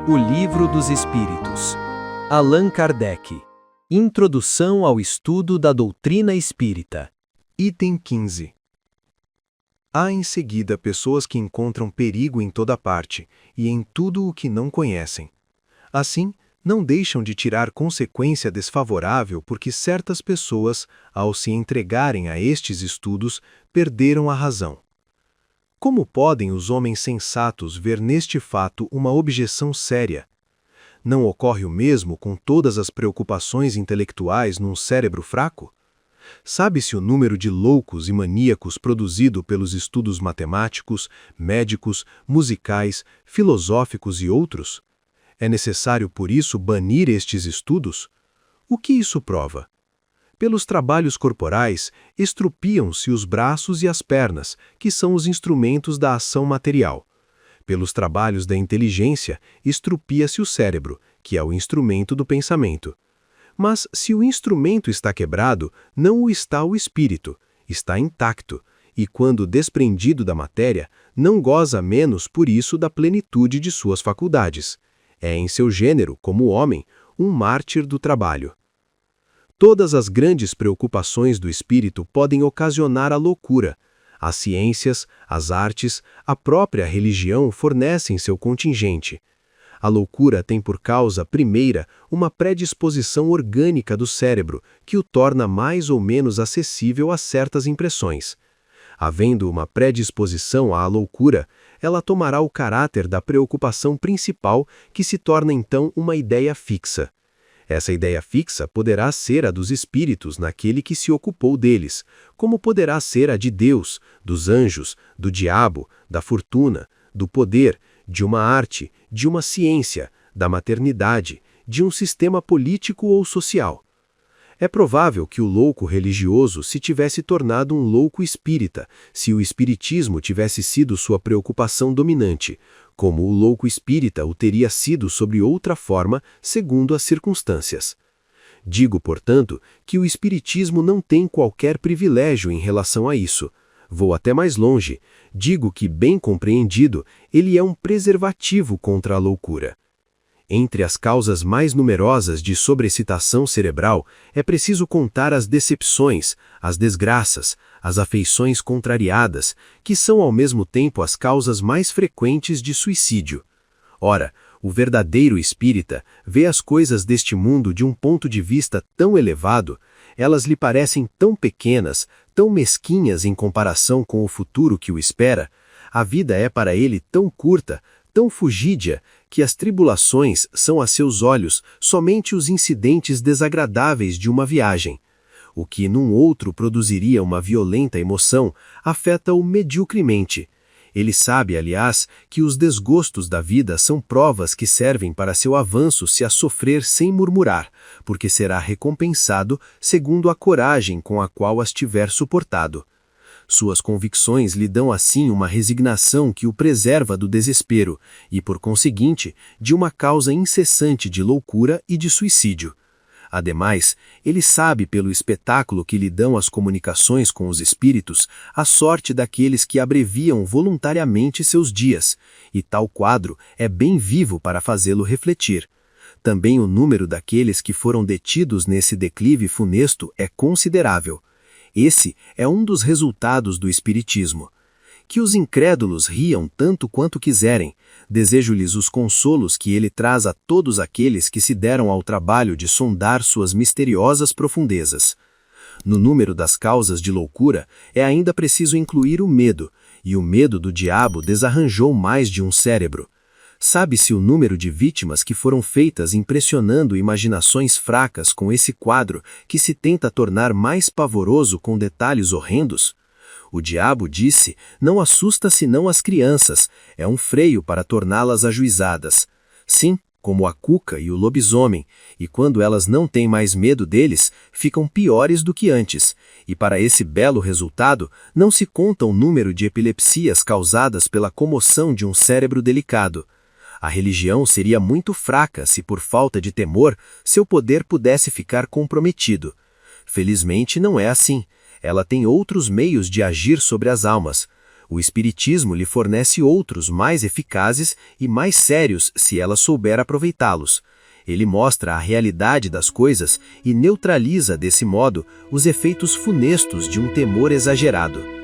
O Livro dos Espíritos. Allan Kardec. Introdução ao estudo da doutrina espírita. Item 15. Há em seguida pessoas que encontram perigo em toda parte e em tudo o que não conhecem. Assim, não deixam de tirar consequência desfavorável porque certas pessoas, ao se entregarem a estes estudos, perderam a razão. Como podem os homens sensatos ver neste fato uma objeção séria? Não ocorre o mesmo com todas as preocupações intelectuais num cérebro fraco? Sabe-se o número de loucos e maníacos produzido pelos estudos matemáticos, médicos, musicais, filosóficos e outros? É necessário, por isso, banir estes estudos? O que isso prova? Pelos trabalhos corporais, estrupiam-se os braços e as pernas, que são os instrumentos da ação material. Pelos trabalhos da inteligência, estrupia-se o cérebro, que é o instrumento do pensamento. Mas, se o instrumento está quebrado, não o está o espírito, está intacto, e quando desprendido da matéria, não goza menos por isso da plenitude de suas faculdades. É em seu gênero, como homem, um mártir do trabalho. Todas as grandes preocupações do espírito podem ocasionar a loucura. As ciências, as artes, a própria religião fornecem seu contingente. A loucura tem por causa, primeira, uma predisposição orgânica do cérebro, que o torna mais ou menos acessível a certas impressões. Havendo uma predisposição à loucura, ela tomará o caráter da preocupação principal, que se torna então uma ideia fixa. Essa ideia fixa poderá ser a dos espíritos naquele que se ocupou deles, como poderá ser a de Deus, dos anjos, do diabo, da fortuna, do poder, de uma arte, de uma ciência, da maternidade, de um sistema político ou social. É provável que o louco religioso se tivesse tornado um louco espírita, se o espiritismo tivesse sido sua preocupação dominante, como o louco espírita o teria sido sob outra forma, segundo as circunstâncias. Digo, portanto, que o espiritismo não tem qualquer privilégio em relação a isso. Vou até mais longe. Digo que, bem compreendido, ele é um preservativo contra a loucura. Entre as causas mais numerosas de sobreexcitação cerebral, é preciso contar as decepções, as desgraças, as afeições contrariadas, que são ao mesmo tempo as causas mais frequentes de suicídio. Ora, o verdadeiro espírita vê as coisas deste mundo de um ponto de vista tão elevado, elas lhe parecem tão pequenas, tão mesquinhas em comparação com o futuro que o espera, a vida é para ele tão curta, tão fugídia, que as tribulações são a seus olhos somente os incidentes desagradáveis de uma viagem. O que num outro produziria uma violenta emoção, afeta-o mediocremente. Ele sabe, aliás, que os desgostos da vida são provas que servem para seu avanço se a sofrer sem murmurar, porque será recompensado segundo a coragem com a qual as tiver suportado. Suas convicções lhe dão assim uma resignação que o preserva do desespero e, por conseguinte, de uma causa incessante de loucura e de suicídio. Ademais, ele sabe pelo espetáculo que lhe dão as comunicações com os espíritos a sorte daqueles que abreviam voluntariamente seus dias, e tal quadro é bem vivo para fazê-lo refletir. Também o número daqueles que foram detidos nesse declive funesto é considerável. Esse é um dos resultados do espiritismo. Que os incrédulos riam tanto quanto quiserem, desejo-lhes os consolos que ele traz a todos aqueles que se deram ao trabalho de sondar suas misteriosas profundezas. No número das causas de loucura, é ainda preciso incluir o medo, e o medo do diabo desarranjou mais de um cérebro. Sabe-se o número de vítimas que foram feitas impressionando imaginações fracas com esse quadro que se tenta tornar mais pavoroso com detalhes horrendos? O diabo disse, não assusta senão as crianças, é um freio para torná-las ajuizadas. Sim, como a cuca e o lobisomem, e quando elas não têm mais medo deles, ficam piores do que antes, e para esse belo resultado não se conta o número de epilepsias causadas pela comoção de um cérebro delicado. A religião seria muito fraca se, por falta de temor, seu poder pudesse ficar comprometido. Felizmente não é assim. Ela tem outros meios de agir sobre as almas. O Espiritismo lhe fornece outros mais eficazes e mais sérios se ela souber aproveitá-los. Ele mostra a realidade das coisas e neutraliza, desse modo, os efeitos funestos de um temor exagerado.